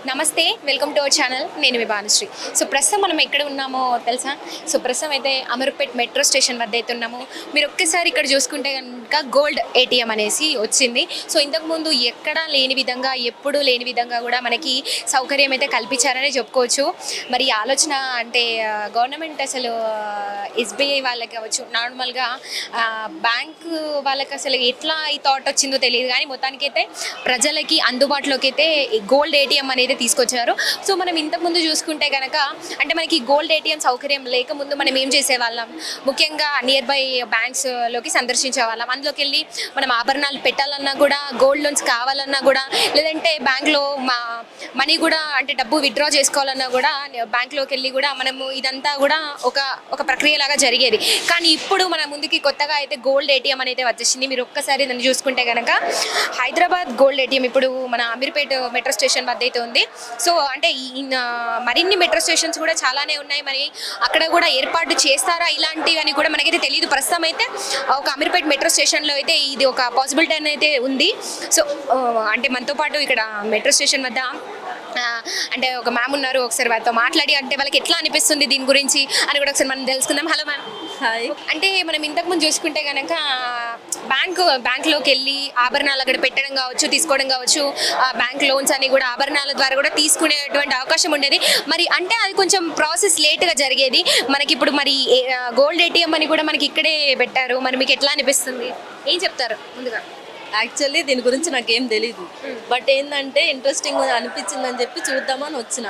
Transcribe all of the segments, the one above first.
నమస్తే, welcome to our channel. నేను మీ Bhanusri. So ప్రస్తుతం మనం ఎక్కడ ఉన్నామో తెలుసా? సో ప్రస్తుతం అయితే అమర్పేట్ మెట్రో స్టేషన్ వద్ద అయితే ఉన్నాము. మీరు ఒక్కసారి ఇక్కడ చూసుకుంటే కనుక గోల్డ్ ఏటీఎం అనేసి వచ్చింది. సో ఇంతకుముందు ఎక్కడా లేని విధంగా, ఎప్పుడూ లేని విధంగా కూడా మనకి సౌకర్యం అయితే కల్పించారనే చెప్పుకోవచ్చు. మరి ఈ ఆలోచన అంటే గవర్నమెంట్ అసలు ఎస్బీఐ వాళ్ళకి కావచ్చు, నార్మల్గా బ్యాంకు వాళ్ళకి అసలు ఎట్లా ఈ థాట్ వచ్చిందో తెలియదు, కానీ మొత్తానికైతే ప్రజలకి అందుబాటులోకి అయితే గోల్డ్ ఏటీఎం అనేది తీసుకొచ్చారు. సో మనం ఇంతకుముందు చూసుకుంటే కనుక అంటే మనకి గోల్డ్ ఏటీఎం సౌకర్యం లేకముందు మనం ఏం చేసేవాళ్ళం, ముఖ్యంగా నియర్ బై బ్యాంక్స్లోకి సందర్శించే వాళ్ళం. అందులోకి వెళ్ళి మనం ఆభరణాలు పెట్టాలన్నా కూడా, గోల్డ్ లోన్స్ కావాలన్నా కూడా, లేదంటే బ్యాంక్లో మనీ కూడా అంటే డబ్బు విత్డ్రా చేసుకోవాలన్నా కూడా బ్యాంక్లోకి వెళ్ళి కూడా మనము ఇదంతా కూడా ఒక ప్రక్రియలాగా జరిగేది. కానీ ఇప్పుడు మన ముందుకి కొత్తగా అయితే గోల్డ్ ఏటీఎం అనేది వచ్చేసింది. మీరు ఒక్కసారి దాన్ని చూసుకుంటే కనుక హైదరాబాద్ గోల్డ్ ఏటీఎం ఇప్పుడు మన అమీర్పేట్ మెట్రో స్టేషన్ వద్ద అయితే ఉంది. సో అంటే మరిన్ని మెట్రో స్టేషన్స్ కూడా చాలానే ఉన్నాయి. మరి అక్కడ కూడా ఏర్పాటు చేస్తారా ఇలాంటివి అని కూడా మనకైతే తెలియదు. ప్రస్తుతం అయితే ఒక అమీర్పేట్ మెట్రో స్టేషన్లో అయితే ఇది ఒక పాసిబిలిటీ అయితే ఉంది. సో అంటే మనతో పాటు ఇక్కడ మెట్రో స్టేషన్ వద్ద అంటే ఒక మ్యామ్ ఉన్నారు. ఒకసారి వారితో మాట్లాడి అంటే వాళ్ళకి ఎట్లా అనిపిస్తుంది దీని గురించి అని కూడా ఒకసారి మనం తెలుసుకుందాం. Hello ma'am. హాయ్. అంటే మనం ఇంతకుముందు చూసుకుంటే కనుక బ్యాంక్లోకి వెళ్ళి ఆభరణాలు అక్కడ పెట్టడం కావచ్చు, తీసుకోవడం కావచ్చు, బ్యాంక్ లోన్స్ అని కూడా ఆభరణాల ద్వారా కూడా తీసుకునేటువంటి అవకాశం ఉండేది. మరి అంటే అది కొంచెం ప్రాసెస్ లేట్గా జరిగేది. మనకి ఇప్పుడు మరి గోల్డ్ ఏటీఎం అని కూడా మనకి ఇక్కడే పెట్టారు. మరి మీకు ఎట్లా అనిపిస్తుంది, ఏం చెప్తారు ముందుగా? యాక్చువల్లీ దీని గురించి నాకేం తెలీదు, బట్ ఏంటంటే ఇంట్రెస్టింగ్ అనిపించిందని చెప్పి చూద్దామని వచ్చిన.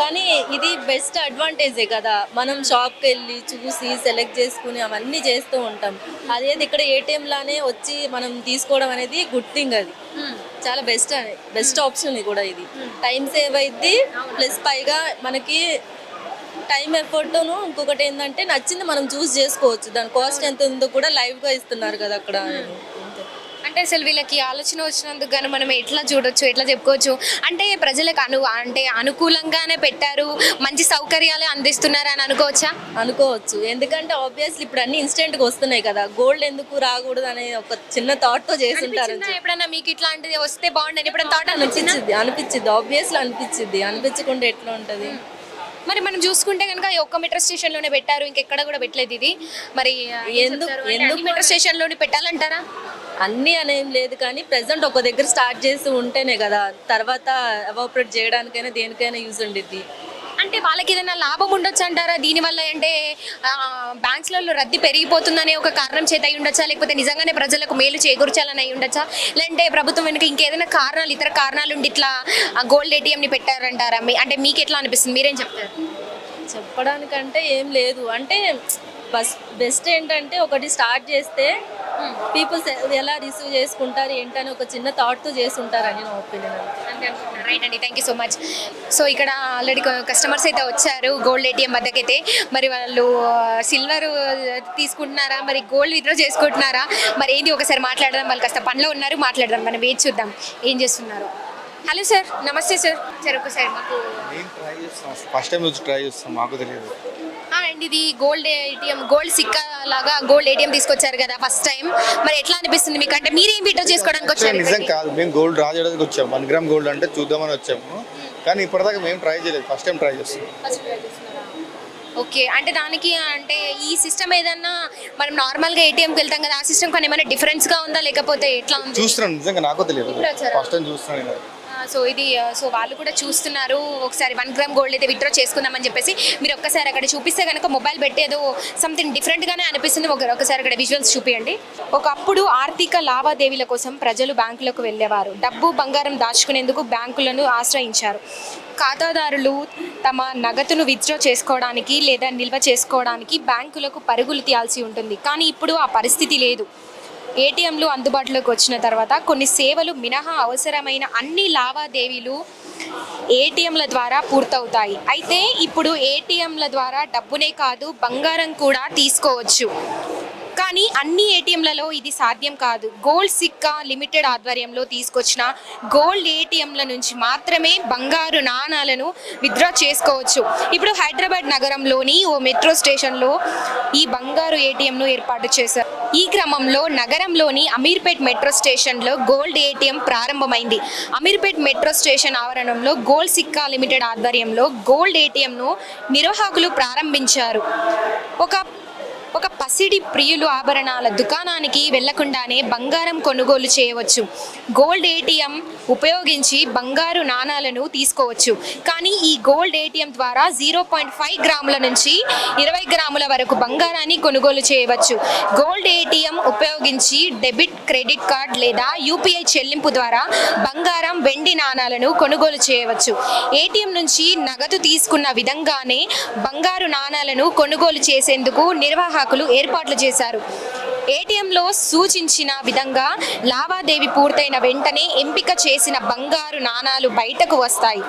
కానీ ఇది బెస్ట్ అడ్వాంటేజే కదా, మనం షాప్కి వెళ్ళి చూసి సెలెక్ట్ చేసుకుని అవన్నీ చేస్తూ ఉంటాం. అదేది ఇక్కడ ఏటీఎం లానే వచ్చి మనం తీసుకోవడం అనేది గుడ్ థింగ్. అది చాలా బెస్ట్ ఆప్షన్ కూడా. ఇది టైం సేవ్ అయింది, ప్లస్ పైగా మనకి టైం ఎఫర్ట్ను ఇంకొకటి ఏంటంటే నచ్చింది మనం చూస్ చేసుకోవచ్చు. దాని కాస్ట్ ఎంత ఉందో కూడా లైవ్గా ఇస్తున్నారు కదా అక్కడ. అంటే అసలు వీళ్ళకి ఆలోచన వచ్చినందుకు గాను మనం ఎట్లా చూడొచ్చు, ఎట్లా చెప్పుకోవచ్చు అంటే ప్రజలకు అనుకూలంగానే పెట్టారు, మంచి సౌకర్యాలు అందిస్తున్నారు అని అనుకోవచ్చు. ఎందుకంటే ఆబ్వియస్లీ ఇప్పుడు అన్ని ఇన్స్టెంట్గా వస్తున్నాయి కదా, గోల్డ్ ఎందుకు రాకూడదు అనే ఒక చిన్న థాట్తో చేస్తుంటారు. ఎప్పుడన్నా మీకు ఇట్లాంటిది వస్తే బాగుండని ఎప్పుడైనా థాట్ అనిపించింది ఆబ్వియస్లీ అనిపించకుండా ఎట్లా ఉంటుంది. మరి మనం చూసుకుంటే కనుక ఒక్క మెట్రో స్టేషన్లోనే పెట్టారు, ఇంకెక్కడ కూడా పెట్టలేదు ఇది. మరి ఎందుకు మెట్రో స్టేషన్లోనే పెట్టాలంటారా? అన్నీ అనేం లేదు, కానీ ప్రెసెంట్ ఒక దగ్గర స్టార్ట్ చేసి ఉంటేనే కదా తర్వాత ఎవాపరేట్ చేయడానికైనా దేనికైనా యూజ్ ఉండిద్ది. అంటే వాళ్ళకి ఏదైనా లాభం ఉండొచ్చు అంటారా దీనివల్ల? అంటే బ్యాంక్స్లలో రద్దీ పెరిగిపోతుందనే ఒక కారణం చేత అయి ఉండొచ్చా, లేకపోతే నిజంగానే ప్రజలకు మేలు చేకూర్చాలని అయి ఉండొచ్చా, లేదంటే ప్రభుత్వం వెనుక ఇంకేదైనా ఇతర కారణాలు ఉండి ఇట్లా గోల్డ్ ఏటీఎంని పెట్టారంటారా? అంటే మీకు ఎట్లా అనిపిస్తుంది, మీరేం చెప్తారు? చెప్పడానికంటే ఏం లేదు, అంటే బెస్ట్ ఏంటంటే ఒకటి స్టార్ట్ చేస్తే పీపుల్స్ ఎలా రిసీవ్ చేసుకుంటారు ఏంటని ఒక చిన్న థాట్తో చేసి ఉంటారని నా ఒపీనియన్. రైట్ అండి, thank you so much. So ఇక్కడ ఆల్రెడీ కస్టమర్స్ అయితే వచ్చారు గోల్డ్ ఏటీఎం వద్దకైతే. మరి వాళ్ళు సిల్వర్ తీసుకుంటున్నారా, మరి గోల్డ్ విత్డ్రా చేసుకుంటున్నారా, మరి ఏంటి ఒకసారి మాట్లాడదాం. వాళ్ళు కాస్త పనిలో ఉన్నారు, మాట్లాడదాం, మనం వేచి చూద్దాం ఏం చేస్తున్నారు. హలో సార్, నమస్తే సార్. సార్ ఒకసారి మాకు ఫస్ట్ టైం వచ్చి ట్రై చేస్తాం, మాకు తెలియదు అండ్ ఇది గోల్డ్ ఏటీఎం, గోల్డ్ సిక్కా లాగా గోల్డ్ ఏటీఎం తీసుకొచ్చారు కదా ఫస్ట్ టైం. మరి ఎట్లా అనిపిస్తుంది మీకు? అంటే మీరేం విత్డ్రా చేసుకోవడానికి వచ్చారు? నిజం కాదు, మేము గోల్డ్ డ్రా చేయడానికి వచ్చాము. 1 గ్రామ్ గోల్డ్ అంటే చూద్దామని వచ్చాము, కానీ ఇప్పటిదాకా మేము ట్రై చేయలేదు, ఫస్ట్ టైం ట్రై చేస్తాం. ఓకే, అంటే దానికి అంటే ఈ సిస్టమ్ ఏదన్నా మనం నార్మల్గా ఏటీఎంకి వెళ్తాం కదా, ఆ సిస్టమ్ కానీ ఏమైనా డిఫరెన్స్గా ఉందా, లేకపోతే ఎట్లా ఉంది? చూస్తున్నాను, నిజంగా నాకు తెలియదు, ఫస్ట్ టైం చూస్తున్నాను. సో వాళ్ళు కూడా చూస్తున్నారు. ఒకసారి 1 గ్రామ్ గోల్డ్ అయితే విత్డ్రా చేసుకుందామని చెప్పేసి మీరు ఒక్కసారి అక్కడ చూపిస్తే కనుక మొబైల్ పెట్టి ఏదో సంథింగ్ డిఫరెంట్గానే అనిపిస్తుంది. ఒకసారి అక్కడ విజువల్స్ చూపించండి. ఒకప్పుడు ఆర్థిక లావాదేవీల కోసం ప్రజలు బ్యాంకులకు వెళ్ళేవారు. డబ్బు బంగారం దాచుకునేందుకు బ్యాంకులను ఆశ్రయించారు. ఖాతాదారులు తమ నగదును విత్డ్రా చేసుకోవడానికి లేదా నిల్వ చేసుకోవడానికి బ్యాంకులకు పరుగులు తీయాల్సి ఉంటుంది. కానీ ఇప్పుడు ఆ పరిస్థితి లేదు. ఏటీఎంలు అందుబాటులోకి వచ్చిన తర్వాత కొన్ని సేవలు మినహా అవసరమైన అన్ని లావాదేవీలు ఏటీఎంల ద్వారా పూర్తవుతాయి. అయితే ఇప్పుడు ఏటీఎంల ద్వారా డబ్బునే కాదు బంగారం కూడా తీసుకోవచ్చు. కానీ అన్ని ఏటీఎంలలో ఇది సాధ్యం కాదు. గోల్డ్ సిక్కా లిమిటెడ్ ఆధ్వర్యంలో తీసుకొచ్చిన గోల్డ్ ఏటీఎంల నుంచి మాత్రమే బంగారు నాణాలను విత్డ్రా చేసుకోవచ్చు. ఇప్పుడు హైదరాబాద్ నగరంలోని ఓ మెట్రో స్టేషన్లో ఈ బంగారు ఏటీఎంను ఏర్పాటు చేశారు. ఈ క్రమంలో నగరంలోని అమీర్పేట్ మెట్రో స్టేషన్లో గోల్డ్ ఏటీఎం ప్రారంభమైంది. అమీర్పేట్ మెట్రో స్టేషన్ ఆవరణంలో గోల్డ్ సిక్కా లిమిటెడ్ ఆధ్వర్యంలో గోల్డ్ ఏటీఎంను నిర్వాహకులు ప్రారంభించారు. ఒక పసిడి ప్రియులు ఆభరణాల దుకాణానికి వెళ్లకుండానే బంగారం కొనుగోలు చేయవచ్చు. గోల్డ్ ఏటీఎం ఉపయోగించి బంగారు నాణాలను తీసుకోవచ్చు. కానీ ఈ గోల్డ్ ఏటీఎం ద్వారా 0.5 గ్రాముల నుంచి 20 గ్రాముల వరకు బంగారాన్ని కొనుగోలు చేయవచ్చు. గోల్డ్ ఏటీఎం ఉపయోగించి డెబిట్, క్రెడిట్ కార్డ్ లేదా యూపీఐ చెల్లింపు ద్వారా బంగారం, వెండి నాణాలను కొనుగోలు చేయవచ్చు. ఏటీఎం నుంచి నగదు తీసుకున్న విధంగానే బంగారు నాణాలను కొనుగోలు చేసేందుకు నిర్వాహకులు ఏర్పాట్లు చేశారు. ఏటీఎంలో సూచించిన విధంగా లావాదేవీ పూర్తయిన వెంటనే ఎంపిక చేసిన బంగారు నాణాలు బయటకు వస్తాయి.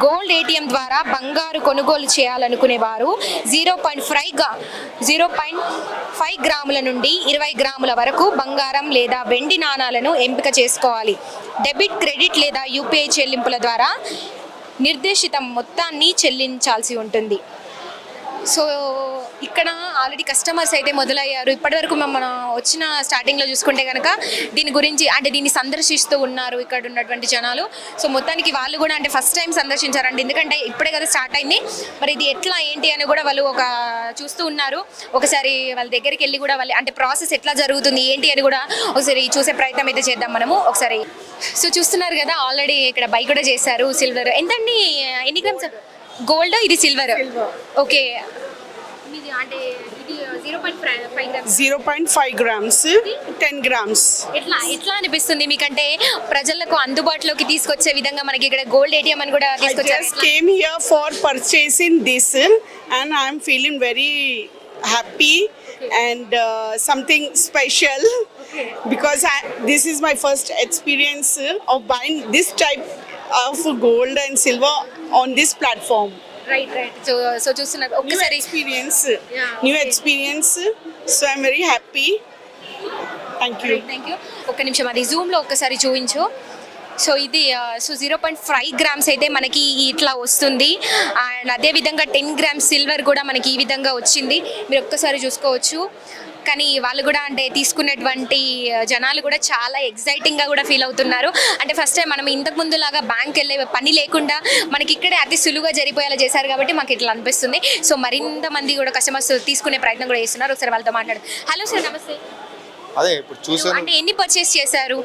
గోల్డ్ ఏటీఎం ద్వారా బంగారు కొనుగోలు చేయాలనుకునే వారు 0.5 గ్రాముల నుండి 20 గ్రాముల వరకు బంగారం లేదా వెండి నాణాలను ఎంపిక చేసుకోవాలి. డెబిట్, క్రెడిట్ లేదా యూపీఐ చెల్లింపుల ద్వారా నిర్దేశిత మొత్తాన్ని చెల్లించాల్సి ఉంటుంది. సో ఇక్కడ ఆల్రెడీ కస్టమర్స్ అయితే మొదలయ్యారు. ఇప్పటివరకు మనం వచ్చిన స్టార్టింగ్లో చూసుకుంటే కనుక దీని గురించి అంటే దీన్ని సందర్శిస్తూ ఉన్నారు ఇక్కడ ఉన్నటువంటి జనాలు. సో మొత్తానికి వాళ్ళు కూడా అంటే ఫస్ట్ టైం సందర్శించారండి, ఎందుకంటే ఇప్పుడే కదా స్టార్ట్ అయింది. మరి ఇది ఎట్లా ఏంటి అని కూడా వాళ్ళు చూస్తూ ఉన్నారు. ఒకసారి వాళ్ళ దగ్గరికి వెళ్ళి కూడా వాళ్ళు అంటే ప్రాసెస్ ఎట్లా జరుగుతుంది ఏంటి అని కూడా ఒకసారి చూసే ప్రయత్నం అయితే చేద్దాం మనము ఒకసారి. సో చూస్తున్నారు కదా ఆల్రెడీ ఇక్కడ బై కూడా చేశారు. సిల్వర్ ఎంతండి, ఎన్ని గ్రామ్స్ గోల్డ్? ఇది సిల్వర్. ఓకే, అంటే ఇది 0.5 grams, 10 grams. ఎట్లా అనిపిస్తుంది మీకంటే ప్రజలకు అందుబాటులోకి తీసుకొచ్చే విధంగా మనకి ఇక్కడ గోల్డ్ ఏటీఎం అని కూడా I తీసుకొచ్చారు. just came here for purchasing this and I'm feeling very happy and something special because this is my first experience of buying this type of gold and silver on this platform. Right. So చూస్తున్నారు New ఒక్కసారి experience, Yeah, new okay. experience. So I'm very happy. Thank you. Thank you. ఒక్క నిమిషం అది జూమ్లో ఒక్కసారి చూపించు. So ఇది 0.5 grams అయితే మనకి ఇట్లా వస్తుంది. అండ్ అదేవిధంగా 10 గ్రామ్స్ సిల్వర్ కూడా మనకి ఈ విధంగా వచ్చింది. మీరు ఒక్కసారి చూసుకోవచ్చు. కానీ వాళ్ళు కూడా అంటే తీసుకునేటువంటి జనాలు కూడా చాలా ఎగ్జైటింగ్గా కూడా ఫీల్ అవుతున్నారు. అంటే ఫస్ట్ టైం మనం ఇంతకు ముందు లాగా బ్యాంక్ వెళ్ళే పని లేకుండా మనకి ఇక్కడే అతి సులువుగా జరిపోయేలా చేశారు కాబట్టి మాకు ఇట్లా అనిపిస్తుంది. సో మరింత మంది కూడా కస్టమర్స్ తీసుకునే ప్రయత్నం కూడా చేస్తున్నారు. ఒకసారి వాళ్ళతో మాట్లాడు. హలో సార్, నమస్తే. అదే ఇప్పుడు చూసాను, అంటే ఎన్ని పర్చేస్ చేశారు?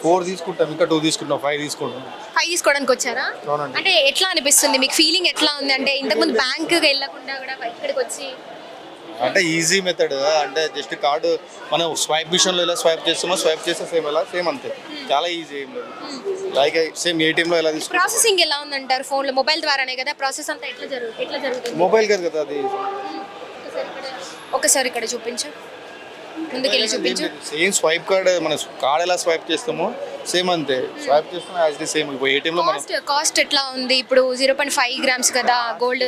4 తీసుకుంటాం, ఇంకా 2 తీసుకుంటాం, 5 తీసుకుంటాం. 5 తీసుకోవడానికి వచ్చారా? అవునండి. అంటే ఎట్లా అనిపిస్తుంది మీకు, ఫీలింగ్ ఎట్లా ఉంది? అంటే ఇంతకుముందు బ్యాంకుకి వెళ్ళకుండా కూడా ఇక్కడికి వచ్చి అంటే ఈజీ మెథడ్, అంటే జస్ట్ కార్డు మనం స్వైప్ మిషన్లో ఎలా స్వైప్ చేస్తామో స్వైప్ చేస్తే సేమ్ అంతే, చాలా ఈజీ. ఏం లేదు, లైక్ సేమ్ ఏటీఎంలో ఎలా తీసుకుంటాం. ప్రాసెసింగ్ ఎలా ఉందంటారు? ఫోన్లో మొబైల్ ద్వారానే కదా ప్రాసెస్ అంతా ఎట్లా జరుగుతుంది? మొబైల్ కదా అది. ఒకసారి ఇక్కడ చూపించు, ముందుకెళ్ళి చూపించు. సేమ్ స్వైప్ కార్డ్, మన కార్డ్ ఎలా స్వైప్ చేస్తామో సేమ్ అంతే స్వైప్ చేస్తాం యాజ్ ది సేమ్. ఇప్పుడు ఏటీఎంలో మనం కాస్ట్ ఎట్లా ఉంది? ఇప్పుడు 0.5 గ్రామ్స్ కదా గోల్డ్.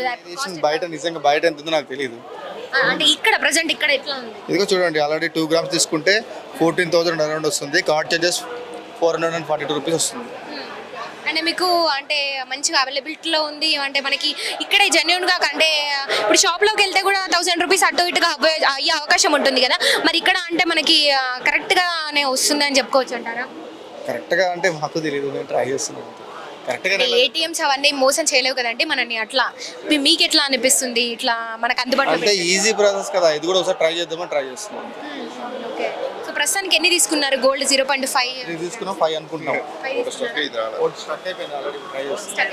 బయట నిజంగా బయట ఎంత ఉందో నాకు తెలియదు. అంటే ఇక్కడ ప్రజెంట్ ఇక్కడ ఎట్లా ఉంది? ఇదిగో చూడండి, ఆల్రెడీ 2 గ్రామ్స్ తీసుకుంటే 14,000 అరౌండ్ వస్తుంది. కార్డ్ చార్జెస్ 442 రూపీస్ వస్తుంది. అంటే మీకు అంటే మంచిగా అవైలబిలిటీలో ఉంది. అంటే మనకి ఇక్కడే జెన్యున్గా అంటే ఇప్పుడు షాప్లోకి వెళ్తే కూడా 1000 రూపీస్ అటు ఇటుగా అయ్యే అవకాశం ఉంటుంది కదా, మరి ఇక్కడ అంటే మనకి కరెక్ట్గానే వస్తుంది అని చెప్పుకోవచ్చు అంటారా? కరెక్ట్గా అంటే మాకు తెలియదు, నేను ట్రై చేస్తున్నాను కరెక్ట్గా. ఏటీఎంస్ అవన్నీ మోసం చేయలేవు కదండి మనని. అట్లా మీకు ఎట్లా అనిపిస్తుంది ఇట్లా మనకు అందుబాటులో అంటే ఈజీ ప్రాసెస్ కదా, ఇది కూడా ఒకసారి ట్రై చేద్దామని ట్రై చేస్తున్నాం. ఓకే. సో ప్రస్తుతానికి ఎన్ని తీసుకున్నారు గోల్డ్? 0.5 తీసుకున్నాం, 5 అనుకుంటున్నాం. స్టక్ అయిపోయింది ఆల్రెడీ, ట్రై చేస్తున్నాం.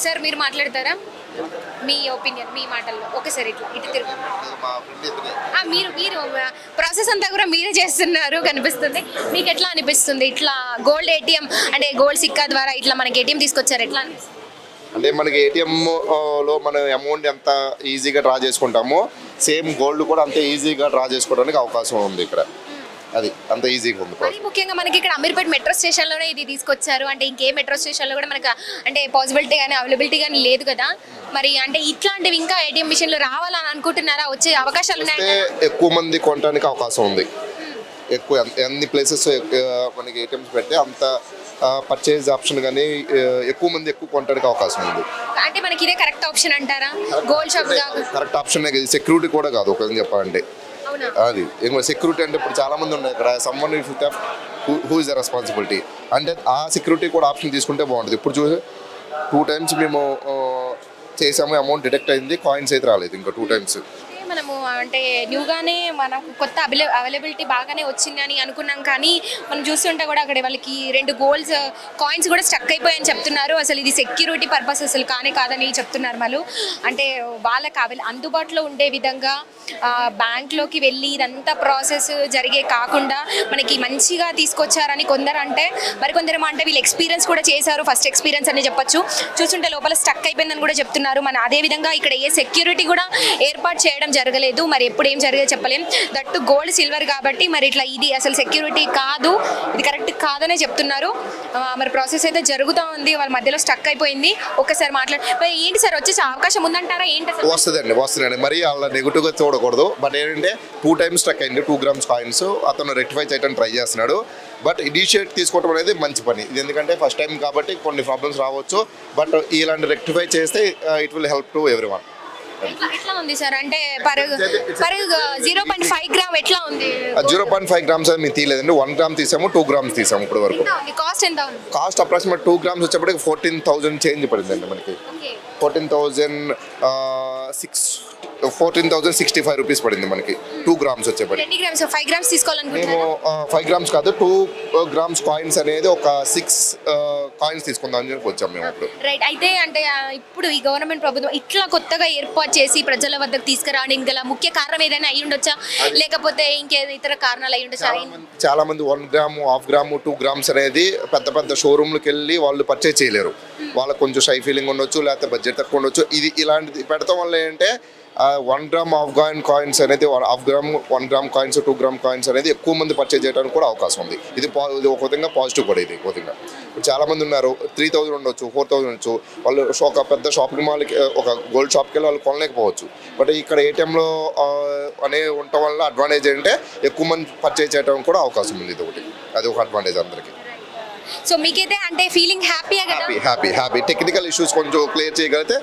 సార్ మీరు మాట్లాడతారా? మీ ఒపీనియన్, మీ మాటల్లో ఒకసారి ఇట్లా ఇటు తిరుగు. మీరు ప్రాసెస్ అంతా కూడా మీరే చేస్తున్నారు కనిపిస్తుంది. మీకు ఎట్లా అనిపిస్తుంది ఇట్లా గోల్డ్ ఏటీఎం అంటే గోల్డ్ సిక్కా ద్వారా ఇట్లా మనకి ఏటీఎం తీసుకొచ్చారు, ఎట్లా అనిపిస్తుంది? అంటే మనకి ఏటీఎంలో మన అమౌంట్ ఎంత ఈజీగా డ్రా చేసుకుంటామో సేమ్ గోల్డ్ కూడా అంతే ఈజీగా డ్రా చేసుకోవడానికి అవకాశం ఉంది ఇక్కడ. అది అంత ఈజీగా ఉంది. మరి ముఖ్యంగా మనకి ఇక్కడ అమీర్పేట్ మెట్రో స్టేషన్లోనే ఇది తీసుకొచ్చారు. అంటే ఇంకే మెట్రో స్టేషన్లో కూడా మనకు అంటే పాసిబిలిటీ కానీ అవైలబిలిటీ కానీ లేదు కదా, మరి అంటే ఇట్లాంటివి ఇంకా ఏటీఎం మిషన్లు రావాలని అనుకుంటున్నారా? వచ్చే అవకాశాలు వస్తే ఉన్నాయి? ఎక్కువ మంది కొనడానికి అవకాశం ఉంది. ఎక్కువ ఎన్ని ప్లేసెస్ మనకి ఏటీఎంస్ పెడితే అంత పర్చేజ్ ఆప్షన్ కానీ ఎక్కువ మంది ఎక్కువ కొనడానికి అవకాశం ఉంది. అంటే మనకి ఇదే కరెక్ట్ ఆప్షన్ అంటారా? Gold shop correct option security కూడా కాదు ఒక చెప్పాలంటే. అవునా? అది సెక్యూరిటీ అంటే ఇప్పుడు చాలా మంది ఉన్నాయి ఇక్కడ. Someone who is the responsibility అంటే ఆ సెక్యూరిటీ కూడా ఆప్షన్ తీసుకుంటే బాగుంటుంది. ఇప్పుడు చూసి 2 times మేము చేసాము, అమౌంట్ డిడక్ట్ అయింది, కాయిన్స్ అయితే రాలేదు ఇంకా 2 times. మనము అంటే న్యూగానే మనకు కొత్త అవైలబిలిటీ బాగానే వచ్చింది అని అనుకున్నాం, కానీ మనం చూస్తుంటే కూడా అక్కడ వాళ్ళకి 2 గోల్డ్స్ కాయిన్స్ కూడా స్టక్ అయిపోయాయని చెప్తున్నారు. అసలు ఇది సెక్యూరిటీ పర్పస్ అసలు కాదని చెప్తున్నారు వాళ్ళు. అంటే వాళ్ళకి అందుబాటులో ఉండే విధంగా బ్యాంక్లోకి వెళ్ళి ఇదంతా ప్రాసెస్ జరిగే కాకుండా మనకి మంచిగా తీసుకొచ్చారని కొందరు అంటే, మరికొందరు అంటే వీళ్ళు ఎక్స్పీరియన్స్ కూడా చేశారు, ఫస్ట్ ఎక్స్పీరియన్స్ అని చెప్పొచ్చు. చూస్తుంటే లోపల స్టక్ అయిపోయిందని కూడా చెప్తున్నారు. మన అదేవిధంగా ఇక్కడ ఏ సెక్యూరిటీ కూడా ఏర్పాటు చేయడం జరగలేదు. మరి ఎప్పుడు ఏం జరిగేది చెప్పలేం. దట్టు గోల్డ్ సిల్వర్ కాబట్టి మరి ఇట్లా ఇది అసలు సెక్యూరిటీ కాదు, ఇది కరెక్ట్ కాదనే చెప్తున్నారు. మరి ప్రాసెస్ అయితే జరుగుతూ ఉంది, వాళ్ళ మధ్యలో స్టక్ అయిపోయింది. ఒక్కసారి మాట్లాడి ఏంటి సార్ వచ్చేసే అవకాశం ఉందంటారా? ఏంటి వస్తుందండి మరి అలా నెగిటివ్గా చూడకూడదు. బట్ ఏంటంటే 2 times స్టక్ అయింది 2 grams కాయిన్స్. అతను రెక్టిఫై చేయడానికి ట్రై చేస్తున్నాడు. బట్ ఇనిషియేట్ తీసుకోవడం అనేది మంచి పని. ఇది ఎందుకంటే ఫస్ట్ టైం కాబట్టి కొన్ని ప్రాబ్లమ్స్ రావచ్చు. బట్ ఇలాంటి రెక్టిఫై చేస్తే it will help to everyone. ఎట్లా ఉంది సార్? అంటే పర్ 0.5 గ్రామ్ ఎట్లా ఉంది? 0.5 grams అది మేము తీయలేదండి. 1 gram తీసాము, 2 grams తీసాము ఇప్పటి వరకు. కాస్ట్ ఎంత ఉంది? కాస్ట్ అప్రాక్సిమేట్ 2 grams వచ్చేప్పటికి 14,000 చేంజ్ పడిందండి మనకి. 14,065 రూపీస్ పడింది మనకి 2 grams వచ్చేప్పటికి. 20 grams 5 grams తీసుకోవాలనుకుంటున్నాను. మేము 5 grams కాదు 2 grams కాయిన్స్ అనేది ఒక 6 కాయిన్స్ తీసుకుందాం అని చెప్పి వచ్చాము మేము ఇప్పుడు. రైట్. అయితే అంటే ఇప్పుడు ఈ గవర్నమెంట్ ప్రభుత్వం ఇట్లా కొత్తగా ఏర్పాటు చేసి ప్రజల వద్దకు తీసుకురావడానికి గల ముఖ్య కారణం ఏదైనా అయి ఉండొచ్చా, లేకపోతే ఇంకేదో ఇతర కారణాలు అయి ఉండొచ్చా? చాలా మంది 1 gram, 1/2 gram, 2 grams అనేది పెద్ద పెద్ద షోరూమ్లకు వెళ్ళి వాళ్ళు పర్చేజ్ చేయలేరు. వాళ్ళకు కొంచెం షై ఫీలింగ్ ఉండొచ్చు, లేకపోతే బడ్జెట్ తక్కువ ఉండొచ్చు. ఇది ఇలాంటిది పెడతాం వల్ల ఏంటంటే 1 gram, 1/2 gram కాయిన్స్ అనేది 1/2 gram, 1 gram coins, 2 gram coins అనేది ఎక్కువ మంది పర్చేజ్ చేయడానికి కూడా అవకాశం ఉంది. ఇది ఒక విధంగా పాజిటివ్ కూడా. ఇది ఒక విధంగా ఇప్పుడు చాలా మంది ఉన్నారు 3,000 ఉండొచ్చు, 4,000 ఉండొచ్చు. వాళ్ళు ఒక పెద్ద షాపింగ్ మాల్కి ఒక గోల్డ్ షాప్కి వెళ్ళి వాళ్ళు కొనలేకపోవచ్చు. బట్ ఇక్కడ ఏటీఎంలో అనే ఉండటం వల్ల అడ్వాంటేజ్ ఏంటంటే ఎక్కువ మంది పర్చేజ్ చేయడం కూడా అవకాశం ఉంది. ఇది ఒకటి, అది ఒక అడ్వాంటేజ్ అందరికీ. సో మీకైతే అంటే ఫీలింగ్ హ్యాపీయా కదా? హ్యాపీ. టెక్నికల్ ఇష్యూస్ కొంచెం క్లియర్ చేయగలిగితే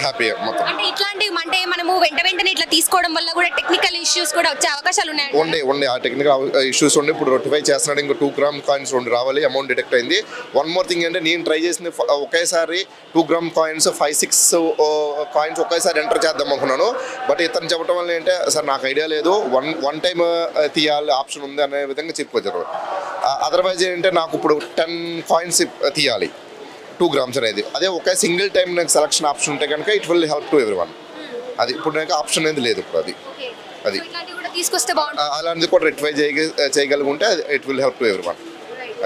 హ్యాపీ మొత్తం. అంటే ఇట్లాంటివి అంటే మనము వెంటనే ఇట్లా తీసుకోవడం వల్ల కూడా టెక్నికల్ ఇష్యూస్ కూడా వచ్చే అవకాశాలు ఉన్నాయి. ఉండే ఆ టెక్నికల్ ఇష్యూస్ ఉండి ఇప్పుడు రెక్టిఫై చేస్తున్నాడు. ఇంకా 2 gram కాయిన్స్ 2 రావాలి, అమౌంట్ డిటెక్ట్ అయింది. వన్ మోర్ థింగ్ అంటే నేను ట్రై చేసింది ఒకేసారి 2 gram కాయిన్స్ 5-6 కాయిన్స్ ఒకేసారి ఎంటర్ చేద్దాం అనుకున్నాను. బట్ ఇతను చెప్పడం వల్ల ఏంటంటే సార్ నాకు ఐడియా లేదు, వన్ టైం తీయాలి ఆప్షన్ ఉంది అనే విధంగా చెప్పుకొచ్చారు. అదర్వైజ్ ఏంటంటే నాకు ఇప్పుడు 10 కాయిన్స్ తీయాలి 2 grams అనేది. అదే ఒక సింగిల్ టైం నాకు సెలక్షన్ ఆప్షన్ ఉంటే కనుక it will help to everyone. అది ఇప్పుడు నాకు ఆప్షన్ అనేది లేదు ఇప్పుడు. అది తీసుకొస్తే బాగుంటుంది. అలాంటిది కూడా రెక్టిఫై చేయగలుగుంటే it will help to everyone.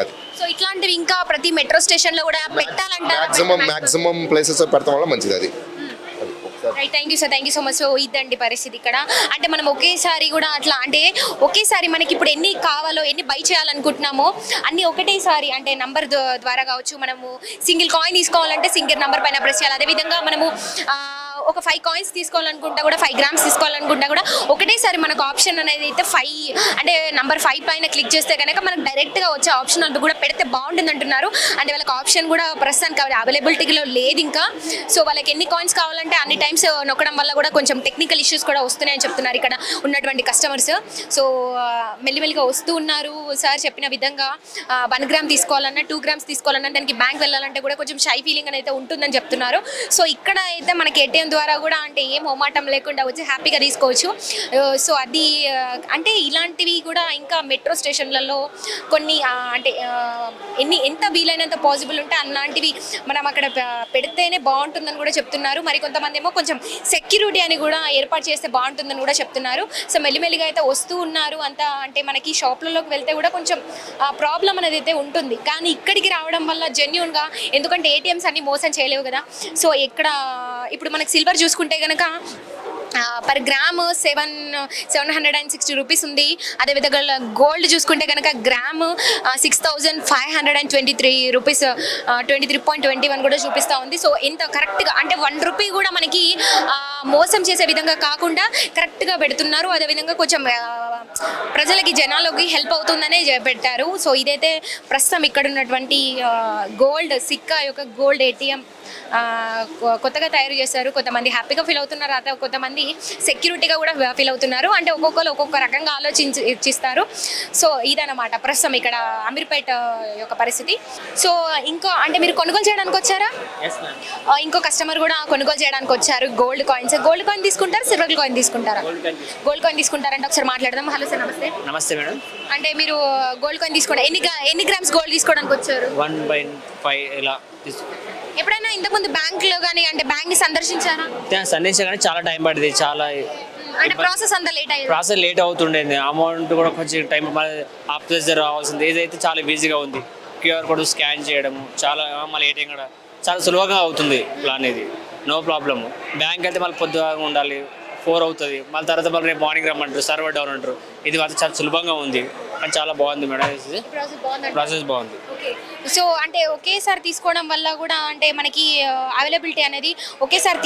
అది సో ఇట్లాంటివి ఇంకా ప్రతి మెట్రో స్టేషన్ లో కూడా పెట్టాలంటే మాక్సిమం ప్లేసెస్ పెడతాం వల్ల మంచిది. అది right. Thank you so much. So ఇదండి పరిస్థితి ఇక్కడ. అంటే మనం ఒకేసారి కూడా అట్లా అంటే ఒకేసారి మనకి ఇప్పుడు ఎన్ని కావాలో ఎన్ని బై చేయాలనుకుంటున్నామో అన్ని ఒకటేసారి అంటే నంబర్ ద్వారా కావచ్చు. మనము సింగిల్ కాయిన్ తీసుకోవాలంటే సింగిల్ నంబర్ పైన ప్రెస్ చేయాలి. అదేవిధంగా మనము ఒక 5 కాయిన్స్ తీసుకోవాలనుకుంటా కూడా 5 grams తీసుకోవాలనుకుంటా కూడా ఒకటేసారి మనకు ఆప్షన్ అనేది అయితే 5 అంటే నంబర్ 5 పైన క్లిక్ చేస్తే కనుక మనకు డైరెక్ట్గా వచ్చే ఆప్షన్ అంటూ కూడా పెడితే బాగుంటుంది అంటున్నారు. అంటే వాళ్ళకి ఆప్షన్ కూడా ప్రస్తుతానికి అవైలబిలిటీలో లేదు ఇంకా. సో వాళ్ళకి ఎన్ని కాయిన్స్ కావాలంటే అన్ని టైమ్స్ నొక్కడం వల్ల కూడా కొంచెం టెక్నికల్ ఇష్యూస్ కూడా వస్తున్నాయని చెప్తున్నారు ఇక్కడ ఉన్నటువంటి కస్టమర్స్. సో మెల్లిమెల్లిగా వస్తూ ఉన్నారు. సార్ చెప్పిన విధంగా 1 gram తీసుకోవాలన్నా 2 grams తీసుకోవాలన్నా దానికి బ్యాంక్ వెళ్ళాలంటే కూడా కొంచెం షై ఫీలింగ్ అనేది ఉంటుందని చెప్తున్నారు. సో ఇక్కడ అయితే మనకి ఏటీఎం ద్వారా కూడా అంటే ఏం మొహమాటం లేకుండా వచ్చి హ్యాపీగా తీసుకోవచ్చు. సో అది అంటే ఇలాంటివి కూడా ఇంకా మెట్రో స్టేషన్లలో కొన్ని అంటే ఎంత వీలైనంత పాసిబుల్ ఉంటే అలాంటివి మనం అక్కడ పెడితేనే బాగుంటుందని కూడా చెప్తున్నారు. మరి కొంతమంది ఏమో కొంచెం సెక్యూరిటీ అని కూడా ఏర్పాటు చేస్తే బాగుంటుందని కూడా చెప్తున్నారు. సో మెల్లిమెల్లిగా అయితే వస్తూ ఉన్నారు అంతా. అంటే మనకి షాప్లలోకి వెళ్తే కూడా కొంచెం ప్రాబ్లం అనేది అయితే ఉంటుంది. కానీ ఇక్కడికి రావడం వల్ల జెన్యూన్గా, ఎందుకంటే ఏటీఎంస్ అన్ని మోసం చేయలేవు కదా. సో ఇక్కడ ఇప్పుడు మనకి సిల్వర్ చూసుకుంటే కనుక పర్ గ్రామ్ 760 రూపీస్ ఉంది. అదేవిధంగా గోల్డ్ చూసుకుంటే కనుక గ్రామ్ 6523 రూపీస్ 23.21 కూడా చూపిస్తూ ఉంది. సో ఇంత కరెక్ట్గా అంటే 1 రూపీ కూడా మనకి మోసం చేసే విధంగా కాకుండా కరెక్ట్గా పెడుతున్నారు. అదేవిధంగా కొంచెం ప్రజలకి జనాలకి హెల్ప్ అవుతుందనే పెట్టారు. సో ఇదైతే ప్రస్తుతం ఇక్కడ ఉన్నటువంటి గోల్డ్ సిక్కా యొక్క గోల్డ్ ఏటీఎం కొత్తగా తయారు చేశారు. కొంతమంది హ్యాపీగా ఫీల్ అవుతున్నారు, అదే కొంతమంది సెక్యూరిటీగా కూడా ఫీల్ అవుతున్నారు. అంటే ఒక్కొక్కరు ఒక్కొక్క రకంగా ఇచ్చిస్తారు. సో ఇదన్నమాట ప్రస్తుతం ఇక్కడ అమీర్పేట యొక్క పరిస్థితి. సో ఇంకో అంటే మీరు కొనుగోలు చేయడానికి వచ్చారా? ఇంకో కస్టమర్ కూడా కొనుగోలు చేయడానికి వచ్చారు. గోల్డ్ కాయిన్స్, గోల్డ్ కాయిన్ తీసుకుంటారా, సిల్వర్ కాయిన్ తీసుకుంటారా? గోల్డ్ కాయిన్ తీసుకుంటారంటే ఒకసారి మాట్లాడదాం. హలో సార్, నమస్తే. నమస్తే మేడం. అంటే మీరు గోల్డ్ కాయిన్ తీసుకోండి, ఎన్ని గ్రామ్స్ గోల్డ్ తీసుకోవడానికి వచ్చారు? 1/5 ఇలా ఎప్పుడైనా ఇంతకుముందు బ్యాంక్లో కానీ అంటే బ్యాంక్ని సందర్శించారా? సందేశం కానీ చాలా టైం పడింది, చాలా అంటే ప్రాసెస్ అంతా లేట్ అయ్యింది. Process late అవుతుండేది. అమౌంట్ కూడా కొంచెం టైం ఆఫీసర్ రావాల్సింది. ఏదైతే చాలా ఈజీగా ఉంది. క్యూఆర్ కోడ్ స్కాన్ చేయడము చాలా, మళ్ళీ ఏటీఎం కూడా చాలా సులభంగా అవుతుంది ప్లాన్. ఇది నో ప్రాబ్లమ్. బ్యాంక్ అయితే మళ్ళీ పొద్దుగా ఉండాలి, 4 అవుతుంది. మళ్ళీ తర్వాత మళ్ళీ రేపు మార్నింగ్ రమ్మంటారు, సర్వర్ డౌన్ అంటారు. ఇది మాత్రం చాలా సులభంగా ఉంది కానీ చాలా బాగుంది మేడం. ప్రాసెస్ బాగుంది. ఓకే. సో అంటే ఒకేసారి తీసుకోవడం వల్ల కూడా అంటే మనకి అవైలబిలిటీ అనేది ఒకేసారి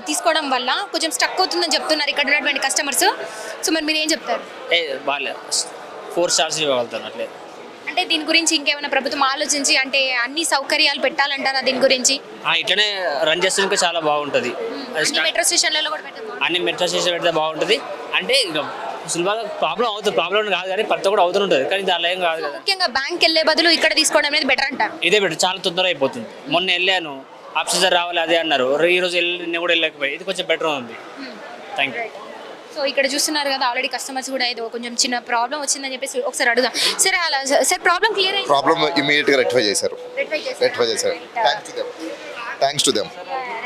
తీసుకోవడం వల్ల కొంచెం స్టక్ అవుతుందని చెప్తున్నారు ఇక్కడ ఉన్నటువంటి కస్టమర్స్. సో మరి మీరు ఏం చెప్తారు? బాగా 4 స్టార్స్ ఇవ్వగలుగుతాను అట్లే. అంటే దీని గురించి ఇంకేమైనా ప్రభుత్వం ఆలోచించి అంటే అన్ని సౌకర్యాలు పెట్టాలంటారా దీని గురించి? ఇట్లనే రన్ చేస్తే ఇంకా చాలా బాగుంటుంది. అన్ని మెట్రో స్టేషన్లలో కూడా పెట్టారు. అన్ని మెట్రో స్టేషన్ పెడితే బాగుంటుంది. అంటే ఇక సులభంగా ప్రాబ్లం అవుతుంది, ప్రాబ్లం కాదు కానీ ప్రతి కూడా అవుతుంటుంది కానీ దానిలో ఏం కాదు కదా. ముఖ్యంగా బ్యాంక్ వెళ్ళే బదులు ఇక్కడ తీసుకోవడం అనేది బెటర్ అంటారు. ఇదే బెటర్, చాలా తొందరగా అయిపోతుంది. మొన్న వెళ్ళాను, ఆఫీసర్ రావాలి అదే అన్నారు, ఈరోజు నేను కూడా వెళ్ళకపోయి. ఇది కొంచెం బెటర్ ఉంది. Thank you. సో ఇక్కడ చూస్తున్నారు కదా, ఆల్రెడీ కస్టమర్స్ కూడా ఏదో కొంచెం చిన్న ప్రాబ్లం వచ్చిందని చెప్పేసి ఒకసారి అడుగుదాం. సరే అలా సార్ ప్రాబ్లం క్లియర్ అయింది? ప్రాబ్లమ్ ఇమీడియట్గా రెక్టిఫై చేశారు. Thanks to them.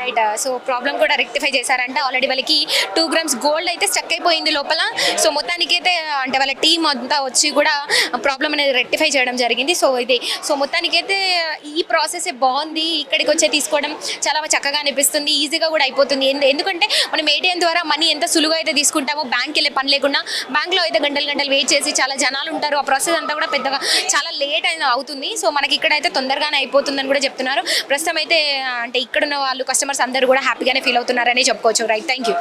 Right. So problem కూడా రెక్టిఫై చేశారంట. ఆల్రెడీ వాళ్ళకి 2 గ్రామ్స్ గోల్డ్ అయితే స్టక్ అయిపోయింది లోపల. సో మొత్తానికైతే అంటే వాళ్ళ టీం అంతా వచ్చి కూడా ప్రాబ్లం అనేది రెక్టిఫై చేయడం జరిగింది. సో ఇది సో మొత్తానికైతే ఈ ప్రాసెస్ బాగుంది. ఇక్కడికి వచ్చే తీసుకోవడం చాలా చక్కగా అనిపిస్తుంది, ఈజీగా కూడా అయిపోతుంది. ఎందుకంటే మనం ఏటీఎం ద్వారా మనీ ఎంత సులువుగా అయితే తీసుకుంటామో బ్యాంక్ వెళ్ళే పని లేకుండా, బ్యాంక్లో అయితే గంటలు వెయిట్ చేసి చాలా జనాలు ఉంటారు. ఆ ప్రాసెస్ అంతా కూడా పెద్దగా చాలా లేట్ అయినా అవుతుంది. సో మనకి ఇక్కడైతే తొందరగానే అయిపోతుందని కూడా చెప్తున్నారు. ప్రస్తుతం అయితే అంటే ఇక్కడున్న వాళ్ళు కస్టమర్స్ అందరూ కూడా హ్యాపీగానే ఫీల్ అవుతున్నారని చెప్పుకోవచ్చు. Right, thank you.